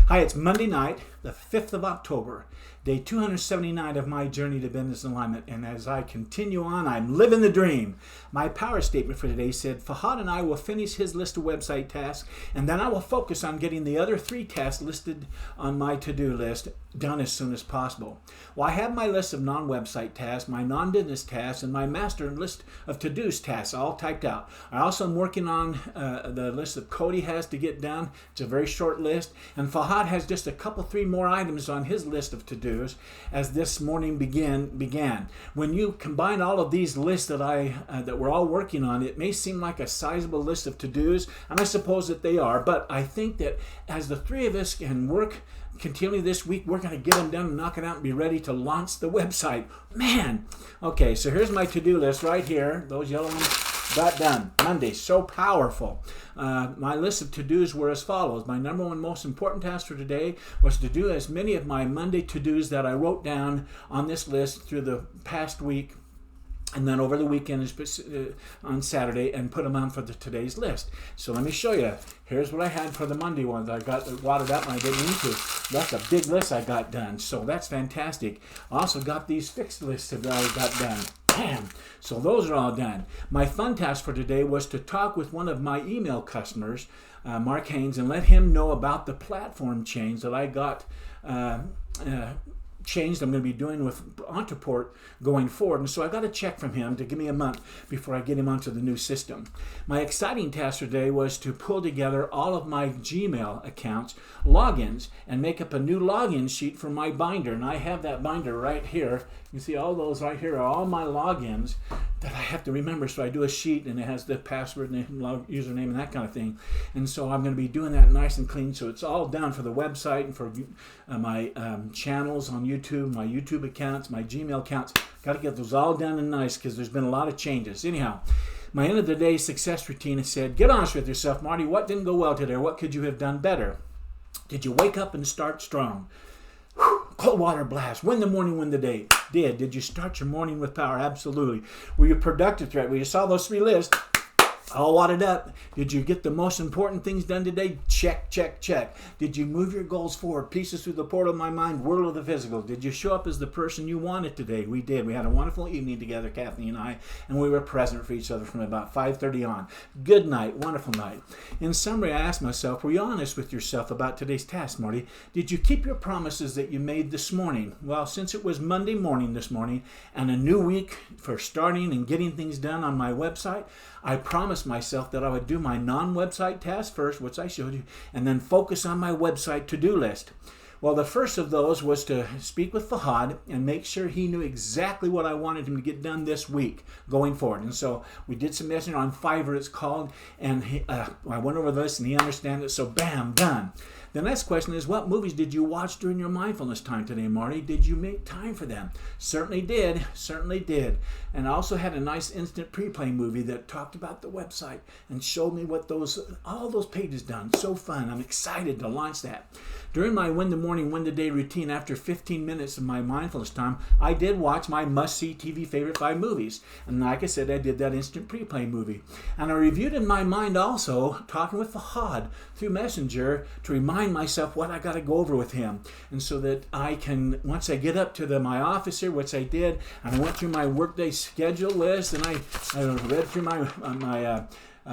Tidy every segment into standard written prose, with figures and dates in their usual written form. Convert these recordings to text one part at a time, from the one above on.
Hi, it's Monday night, the 5th of October, day 279 of my journey to business alignment. And as I continue on, I'm living the dream. My power statement for today said, Fahad and I will finish his list of website tasks, and then I will focus on getting the other 3 tasks listed on my to-do list done as soon as possible. Well, I have my list of non-website tasks, my non-business tasks, and my master list of to-dos tasks all typed out. I also am working on the list that Cody has to get done. It's a very short list, and Fahad has just a couple, 3 more items on his list of to-dos as this morning began. When you combine all of these lists that we're all working on, it may seem like a sizable list of to-dos, and I suppose that they are, but I think that as the 3 of us can work continually this week, we're going to get them done and knock it out and be ready to launch the website. Man! Okay, so here's my to-do list right here. Those yellow ones got done. Monday, so powerful. My list of to-dos were as follows. My number 1 most important task for today was to do as many of my Monday to-dos that I wrote down on this list through the past week, and then over the weekend on Saturday, and put them on for today's list. So let me show you. Here's what I had for the Monday ones. I got wadded up and I didn't need to. That's a big list I got done. So that's fantastic. I also got these fixed lists that I got done. Bam! So those are all done. My fun task for today was to talk with one of my email customers, Mark Haynes, and let him know about the platform change that I got changed I'm going to be doing with Ontraport going forward. And so I got a check from him to give me a month before I get him onto the new system. My exciting task today was to pull together all of my Gmail accounts, logins, and make up a new login sheet for my binder. And I have that binder right here. You see all those right here are all my logins that I have to remember. So I do a sheet and it has the password and username and that kind of thing. And so I'm going to be doing that nice and clean. So it's all done for the website and for my channels on YouTube, my YouTube accounts, my Gmail accounts. Got to get those all done and nice because there's been a lot of changes. Anyhow, my end of the day success routine has said, get honest with yourself, Marty. What didn't go well today? What could you have done better? Did you wake up and start strong? Cold water blast. Win the morning, win the day. Did you start your morning with power? Absolutely. Were you productive throughout? Well, you saw those 3 lists. All wadded up. Did you get the most important things done today? Check, check, check. Did you move your goals forward? Pieces through the portal of my mind, world of the physical. Did you show up as the person you wanted today? We did. We had a wonderful evening together, Kathy and I, and we were present for each other from about 5:30 on. Good night. Wonderful night. In summary, I asked myself, were you honest with yourself about today's task, Marty? Did you keep your promises that you made this morning? Well, since it was Monday morning this morning and a new week for starting and getting things done on my website, I promised myself that I would do my non-website tasks first, which I showed you, and then focus on my website to-do list. Well, the first of those was to speak with Fahad and make sure he knew exactly what I wanted him to get done this week going forward. And so we did some messaging on Fiverr, it's called, and I went over this and he understands it, so bam, done. The next question is, what movies did you watch during your mindfulness time today, Marty? Did you make time for them? Certainly did. Certainly did. And I also had a nice instant pre-play movie that talked about the website and showed me what all those pages done. So fun. I'm excited to launch that. During my win the morning, win the day routine, after 15 minutes of my mindfulness time, I did watch my must-see TV favorite 5 movies. And like I said, I did that instant pre-play movie. And I reviewed in my mind also, talking with Fahad through Messenger to remind myself what I got to go over with him. And so that I can, once I get up to my office here, which I did, and I went through my workday schedule list, and I read through my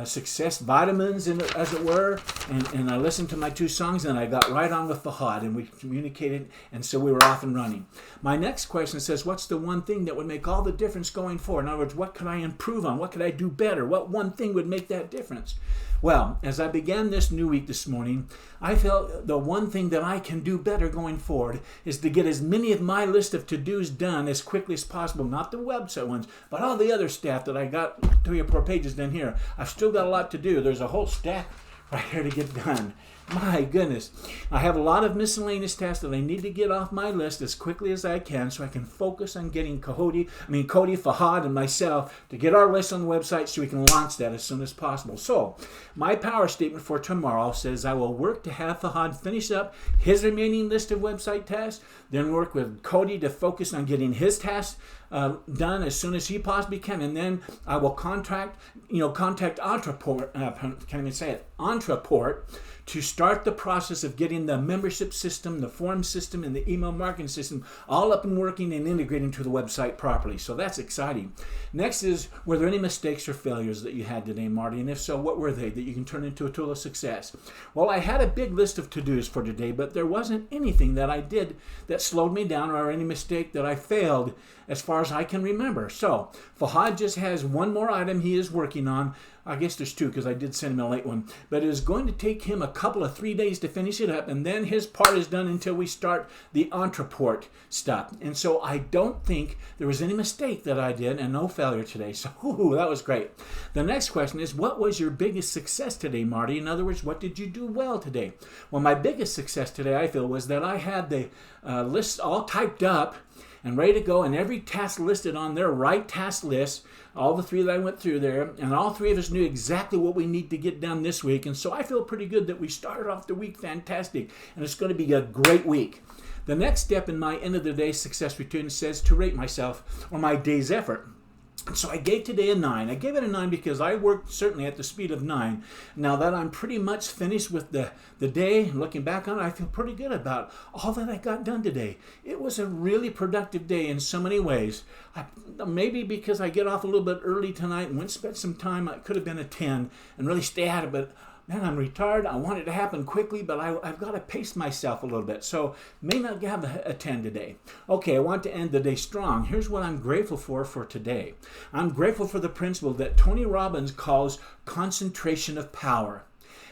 success vitamins, as it were, and I listened to my 2 songs, and I got right on with Fahad, and we communicated, and so we were off and running. My next question says, what's the one thing that would make all the difference going forward? In other words, what could I improve on? What could I do better? What one thing would make that difference? Well, as I began this new week this morning, I felt the one thing that I can do better going forward is to get as many of my list of to-dos done as quickly as possible. Not the website ones, but all the other stuff that I got 3 or 4 pages done here. I've still got a lot to do. There's a whole stack right here to get done. My goodness. I have a lot of miscellaneous tasks that I need to get off my list as quickly as I can so I can focus on getting Cody, Fahad, and myself to get our list on the website so we can launch that as soon as possible. So, my power statement for tomorrow says I will work to have Fahad finish up his remaining list of website tasks, then work with Cody to focus on getting his tasks done as soon as he possibly can, and then I will contact Ontraport, Ontraport to start the process of getting the membership system, the form system, and the email marketing system all up and working and integrating to the website properly. So that's exciting. Next is, were there any mistakes or failures that you had today, Marty? And if so, what were they that you can turn into a tool of success? Well, I had a big list of to-dos for today, but there wasn't anything that I did that slowed me down or any mistake that I failed as far as I can remember. So Fahad just has one more item he is working on. I guess there's two because I did send him a late one. But it is going to take him a couple of 3 days to finish it up, and then his part is done until we start the Ontraport stuff. And so I don't think there was any mistake that I did and no failure today. So that was great. The next question is, what was your biggest success today, Marty? In other words, what did you do well today? Well, my biggest success today, I feel, was that I had the list all typed up and ready to go, and every task listed on their right task list, all the three that I went through there, and all three of us knew exactly what we need to get done this week. And so I feel pretty good that we started off the week fantastic, and it's going to be a great week. The next step in my end of the day success routine says to rate myself or my day's effort. So I gave today a 9. I gave it a 9 because I worked certainly at the speed of 9. Now that I'm pretty much finished with the day, looking back on it, I feel pretty good about all that I got done today. It was a really productive day in so many ways. Maybe because I get off a little bit early tonight and went and spent some time, it could have been a 10 and really stay at it, but man, I'm retired. I want it to happen quickly, but I've got to pace myself a little bit. So may not have a 10 today. Okay, I want to end the day strong. Here's what I'm grateful for today. I'm grateful for the principle that Tony Robbins calls concentration of power.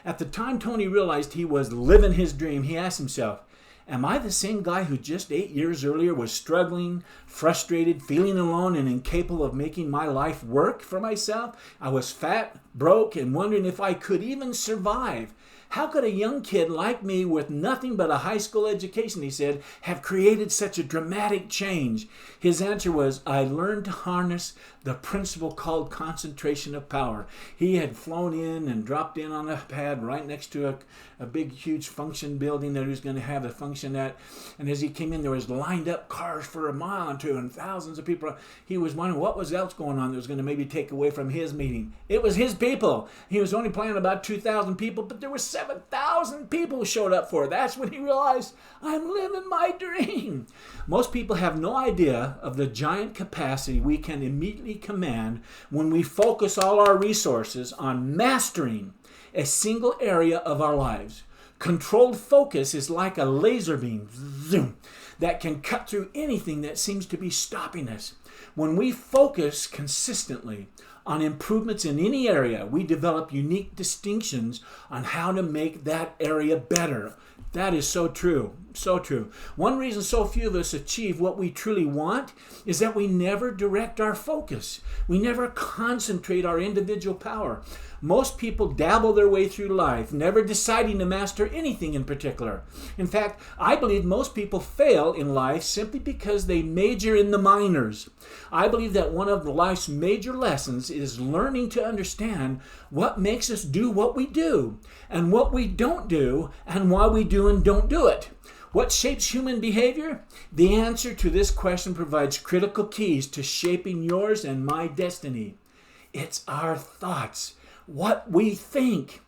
At the time Tony realized he was living his dream, he asked himself, am I the same guy who just 8 years earlier was struggling, frustrated, feeling alone, and incapable of making my life work for myself? I was fat, broke, and wondering if I could even survive. How could a young kid like me with nothing but a high school education, he said, have created such a dramatic change? His answer was, I learned to harness the principle called concentration of power. He had flown in and dropped in on a pad right next to a big, huge function building that he was going to have the function at. And as he came in, there was lined up cars for a mile or two and thousands of people. He was wondering what was else going on that was going to maybe take away from his meeting. It was his people. He was only planning about 2,000 people, but there were 7,000 people showed up for it. That's when he realized, I'm living my dream. Most people have no idea of the giant capacity we can immediately command when we focus all our resources on mastering a single area of our lives. Controlled focus is like a laser beam, zoom, that can cut through anything that seems to be stopping us. When we focus consistently on improvements in any area, we develop unique distinctions on how to make that area better. That is so true, so true. One reason so few of us achieve what we truly want is that we never direct our focus. We never concentrate our individual power. Most people dabble their way through life, never deciding to master anything in particular. In fact, I believe most people fail in life simply because they major in the minors. I believe that one of life's major lessons is learning to understand what makes us do what we do, and what we don't do, and why we do and don't do it. What shapes human behavior? The answer to this question provides critical keys to shaping yours and my destiny. It's our thoughts, what we think.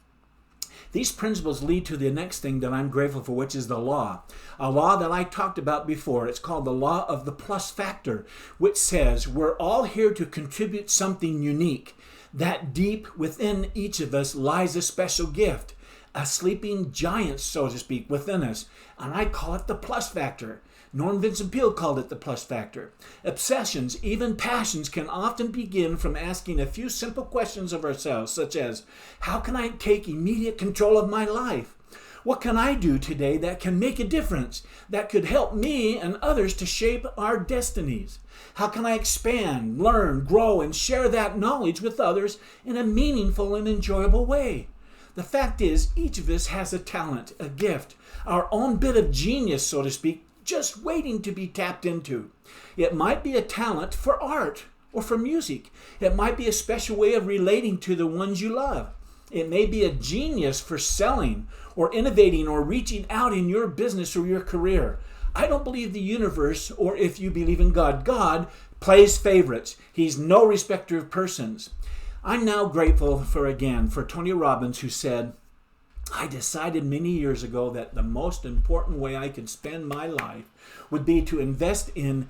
These principles lead to the next thing that I'm grateful for, which is the law. A law that I talked about before. It's called the law of the plus factor, which says we're all here to contribute something unique. That deep within each of us lies a special gift, a sleeping giant, so to speak, within us. And I call it the plus factor. Norman Vincent Peale called it the plus factor. Obsessions, even passions, can often begin from asking a few simple questions of ourselves, such as, how can I take immediate control of my life? What can I do today that can make a difference, that could help me and others to shape our destinies? How can I expand, learn, grow, and share that knowledge with others in a meaningful and enjoyable way? The fact is, each of us has a talent, a gift, our own bit of genius, so to speak, just waiting to be tapped into. It might be a talent for art or for music. It might be a special way of relating to the ones you love. It may be a genius for selling or innovating or reaching out in your business or your career. I don't believe the universe, or if you believe in God, God plays favorites. He's no respecter of persons. I'm now grateful for Tony Robbins, who said, I decided many years ago that the most important way I could spend my life would be to invest in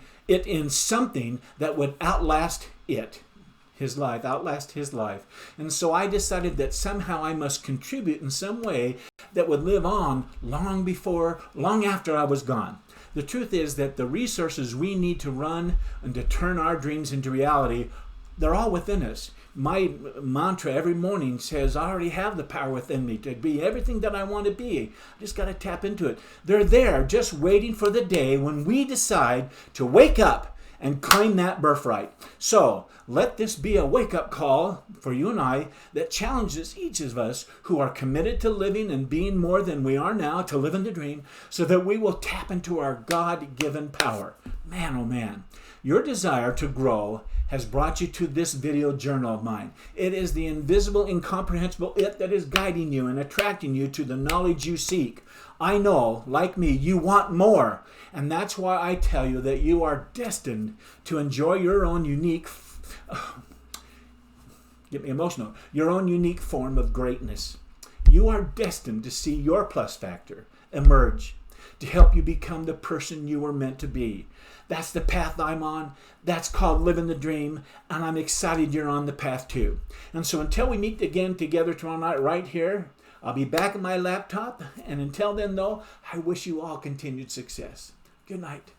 something that would outlast his life. And so I decided that somehow I must contribute in some way that would live on long after I was gone. The truth is that the resources we need to run and to turn our dreams into reality, they're all within us. My mantra every morning says, I already have the power within me to be everything that I want to be. I just got to tap into it. They're there just waiting for the day when we decide to wake up and claim that birthright. So let this be a wake-up call for you and I that challenges each of us who are committed to living and being more than we are now, to live in the dream, so that we will tap into our God-given power. Man, oh man, your desire to grow has brought you to this video journal of mine. It is the invisible, incomprehensible it that is guiding you and attracting you to the knowledge you seek. I know, like me, you want more. And that's why I tell you that you are destined to enjoy your own unique, get me emotional, your own unique form of greatness. You are destined to see your plus factor emerge, to help you become the person you were meant to be. That's the path I'm on. That's called living the dream, and I'm excited you're on the path too. And so until we meet again together tomorrow night right here, I'll be back at my laptop, and until then though, I wish you all continued success. Good night.